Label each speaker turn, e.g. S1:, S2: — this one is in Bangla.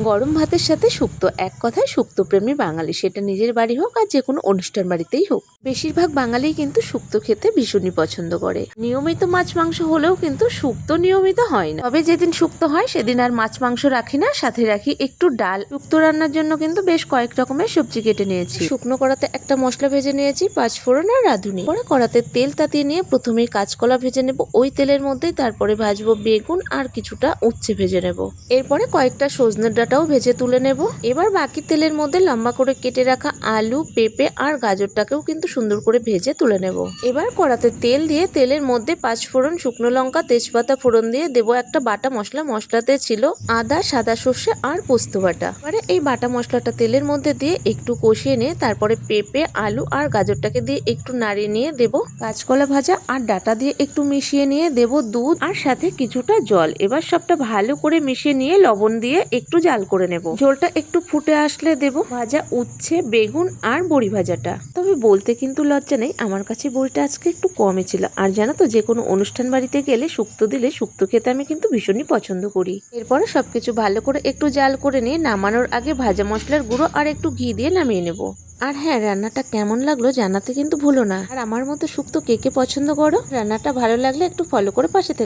S1: গরম ভাতের সাথে শুক্তো, এক কথায় শুক্তো প্রেমী বাঙালি, সেটা নিজের বাড়ি হোক আর যে কোনো অনুষ্ঠান বাড়িতেই হোক। বেশিরভাগ বাঙালি কিন্তু শুক্তো খেতে ভীষণই পছন্দ করে। নিয়মিত মাছ মাংস হলেও কিন্তু শুক্তো নিয়মিত হয় না। তবে যেদিন শুক্তো হয় সেদিন আর মাছ মাংস রাখি না, সাথে রাখি একটু ডাল। শুক্তো রান্নার জন্য কিন্তু বেশ কয়েক রকমের সবজি কেটে নিয়েছি। শুকনো কড়াতে একটা মশলা ভেজে নিয়েছি, পাঁচফোড়ন আর রাঁধুনি। পরে কড়াতে তেল তাতিয়ে নিয়ে প্রথমেই কাঁচকলা ভেজে নেব ওই তেলের মধ্যেই, তারপরে ভাজবো বেগুন আর কিছুটা উচ্ছে ভেজে নেব। এরপরে কয়েকটা সজনের ডাঁটাও ভেজে তুলে নেব। এবার বাকি তেলের মধ্যে লম্বা করে কেটে রাখা আলু, পেঁপে আর গাজরটাকেও কিন্তু সুন্দর করে ভেজে তুলে নেব। এবার কড়াতে তেল দিয়ে তেলের মধ্যে পাঁচফোড়ন, শুকনো লঙ্কা, তেজপাতা ফোড়ন দিয়ে দেবো একটা বাটা মশলা। মশলাতে ছিল আদা, সাদা সর্ষে আর পোস্ত বাটা। এবারে এই বাটা মশলাটা তেলের মধ্যে দিয়ে একটু কষিয়ে নিয়ে তারপরে পেঁপে, আলু আর গাজরটাকে দিয়ে একটু নাড়িয়ে নিয়ে দেব কাঁচকলা ভাজা আর ডাঁটা দিয়ে একটু মিশিয়ে নিয়ে দেব দুধ আর সাথে কিছুটা জল। এবার সবটা ভালো করে মিশিয়ে নিয়ে লবণ দিয়ে একটু জাল করে নেব। ঝোলটা একটু ফুটে আসলে দেব ভাজা উচ্ছে, বেগুন আর বড়ি ভাজাটা। তবে বলতে কিন্তু লজ্জা নেই, আমার কাছে বড়িটা আজকে একটু কমই ছিল। আর জানো তো, যে কোনো অনুষ্ঠান বাড়িতে গেলে শুক্তো দিলে শুক্তো খেতে আমি কিন্তু ভীষণই পছন্দ করি। এরপরে সবকিছু ভালো করে একটু জাল করে নিয়ে নামানোর আগে ভাজা মশলার গুঁড়ো আর একটু ঘি দিয়ে নামিয়ে নেব। আর হ্যাঁ, রান্নাটা কেমন লাগলো জানাতে কিন্তু ভুলো না। আর আমার মতো শুক্তো কে কে পছন্দ করো? রান্নাটা ভালো লাগলে একটু ফলো করে পাশে